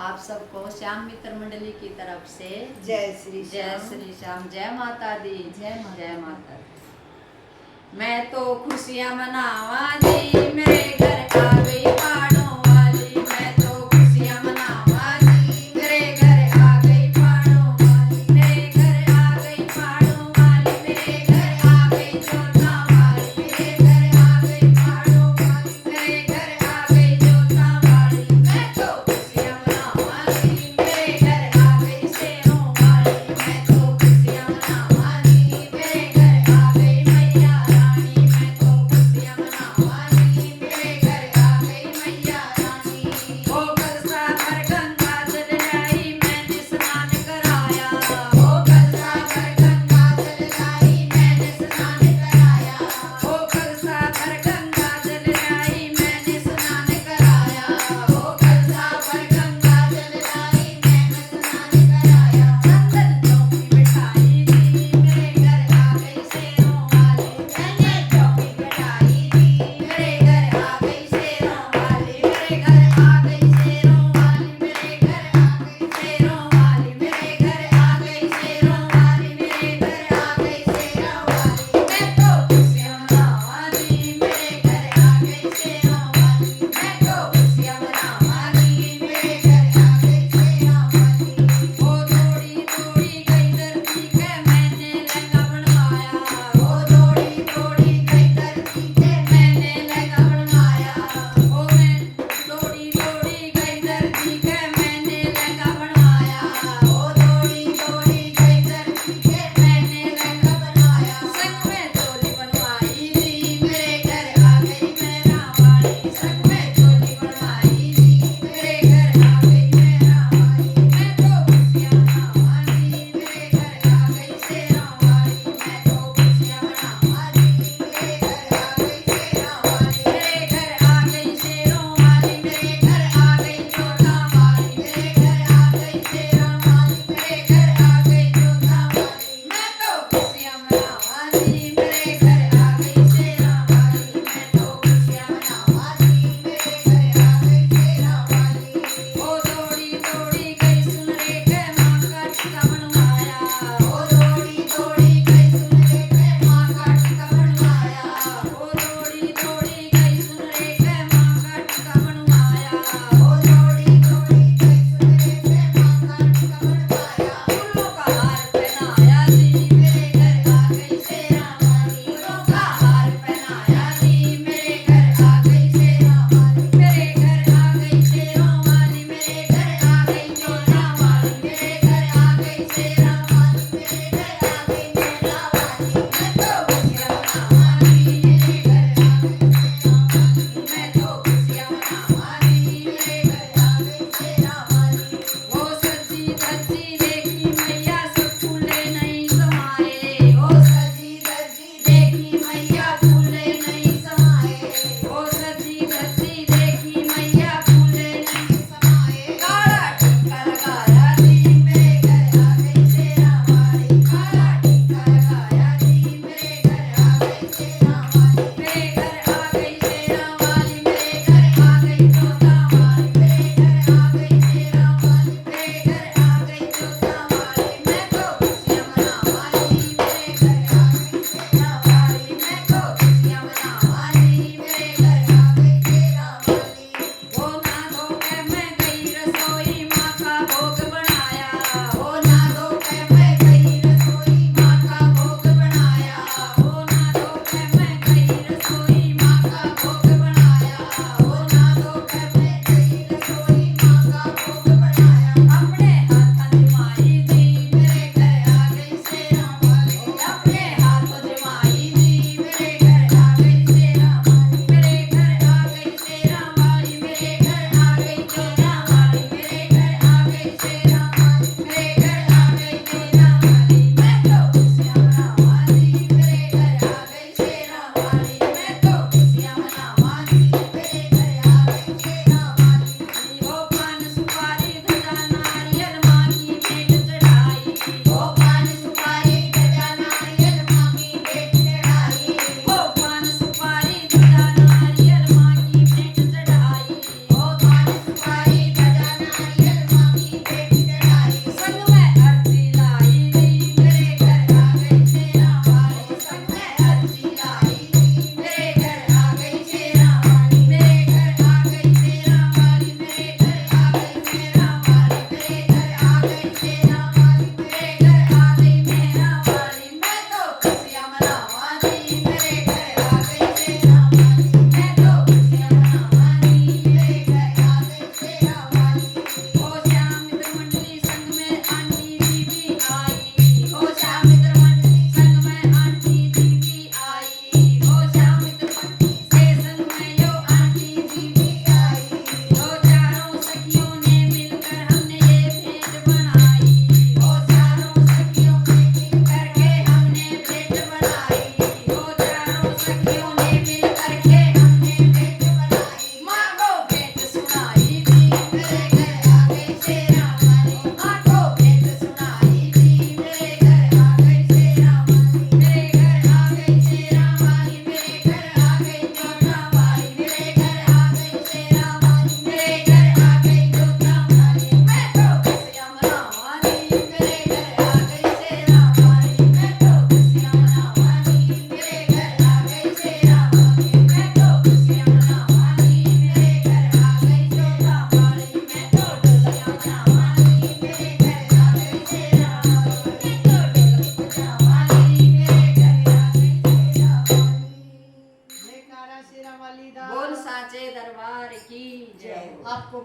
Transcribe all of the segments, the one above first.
आप सबको श्याम मित्र मंडली की तरफ से जय श्री श्याम, जय माता दी, जय माता दी। मैं तो खुशियां मनावा जी, मेरे घर आ गई पाड़ों वाली। मैं तो खुशियां मनावा जी, मेरे घर आ गई पाड़ों वाली। मेरे घर आ गई पाड़ों वाली, मेरे घर आ गई जोता वाली। मेरे घर आ गई पाड़ों वाली, मेरे घर आ गई जोता वाली। मैं तो खुशियां मनावा जी, मेरे घर आ गई शेरों वाली। मैं तो खुशियां मनावा जी, मेरे घर आ गई मैया रानी। मैं तो खुशियां मनावा जी, मेरे घर आ गई मैया रानी। ओ कलसा भर गंगा जल लाई, मैंने स्नान कराया। ओ कलसा भर गंगा जल लाई, मैंने स्नान कराया। ओ कलसा भर गंगा जल लाई, मैंने स्नान कराया। ओ कलसा भर गंगा जल लाई, मैंने स्नान कराया। चंदन चौकी बिठाई थी, मेरे घर आ गई शेरों वाली। चंदन चौकी बिठाई थी, मेरे घर आ गई शेरों वाली। मेरे घर आ गई शेरों वाली, मेरे घर आ गई शेरों वाली। मेरे घर आ गई शेरों वाली, मेरे घर आ गई शेरों वाली। मैं तो खुशियां मनावा जी, मेरे घर आ गई शेरों वाली। मैं तो खुशियां मनावा जी, मेरे घर आ गई शेरों वाली। ओ दौड़ी दौड़ी गई धरती के, मैंने लहंगा बनवाया। ओ दौड़ी दौड़ी गई धरती के, मैंने लहंगा बनवाया। ओ मैं दौड़ी दौड़ी गई धरती के, मैंने लहंगा बनवाया। ओ दौड़ी दौड़ी गई धरती के, मैंने लहंगा बनवाया। संग में चोली बनवाई थी, मेरे घर आ गई मेरा वाली। संग में चोली बनवाई थी, मेरे घर आ गई मेरा वाली। मैं तो खुशियां मनावा जी, मेरे घर आ गई शेरों वाली। मैं तो खुशियां मनावा जी, मेरे घर आ गई शेरों वाली। मेरे घर आ गई शेरों वाली, मेरे घर आ गई जोता वाली। मेरे घर आ गई शेरों वाली, मेरे घर आ गई जोता वाली। मैं तो खुशियां मनावा जी, मेरे घर आ गई शेरों वाली। मैं तो खुशियां मनावा जी, मेरे घर आ गई शेरों वाली। ओ दौड़ी दौड़ी गई सुन रे के, माँ का टीका बनवाया। ओ दौड़ी दौड़ी गई सुन रे के, माँ का टीका बनवाया। ओ दौड़ी दौड़ी गई सुन रे के, माँ का टीका बनवाया। ओ दौड़ी दौड़ी गई सुन रे के, माँ का टीका बनवाया। फूलों का हार पहनाया जी, मेरे घर आ गई शेरां वाली। फूलों का हार पहनाया जी, मेरे घर आ गई शेरां वाली। मेरे घर आ गई शेरों वाली, मेरे घर आ गई जोता वाली। मेरे घर आ गई शेरां वाली, मेरे घर आ गई जोता वाली। मैं तो खुशियां मनावा जी, मेरे घर आ गई शेरां वाली। मैं तो खुशियां मनावा जी, मेरे घर आ गई शेरां वाली। वो सजी धजी देखी मैया, सब फूले नहीं समाये। वो सजी धजी देखी मैया, फूले नहीं समाये। वो सजी धजी देखी मैया, फूले नहीं समाये। काला टीका लगाया जी, मेरे घर आ गई शेरां वाली। काला टीका लगाया जी, मेरे घर आ गई शेरां वाली। मेरे घर आ गई शेरां वाली, मेरे घर आ गई जोता वाली। मेरे घर आ गई शेरां वाली, मेरे घर आ गई जोता वाली। मैं तो खुशियां मनावा जी, मेरे घर आ गई शेरां वाली। मैं तो खुशियां मनावा जी, मेरे घर आ गई शेरां वाली। वो ना धो के मैं गई रसोई, माँ का भोग बनाया। वो ना धो के मैं गई रसोई, माँ का भोग बनाया। वो ना धो के मैं गई रसोई, माँ का भोग बनाया। वो ना धो के मैं गई रसोई, माँ का भोग बनाया। अपने हाथ जमाई थी, मेरे घर आ गई शेरां वाली। अपने हाथ जमाई थी, मेरे घर आ गई शेरां वाली। मेरे घर आ गई शेरां वाली, मेरे घर आ गई जोता वाली। मेरे घर आ गई शेरां वाली, मेरे घर आ गई जोता वाली। मैं तो खुशियां मनावा जी, मेरे घर आ गई शेरां वाली। मैं तो खुशियां मनावा जी, मेरे घर आ गई शेरां वाली। वो पान सुपारी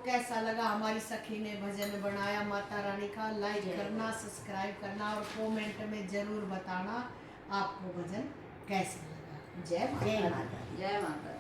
कैसा लगा हमारी सखी ने भजन बनाया माता रानी का, लाइक करना, सब्सक्राइब करना और कमेंट में जरूर बताना आपको भजन कैसा लगा। जय माता दी। जय माता दी।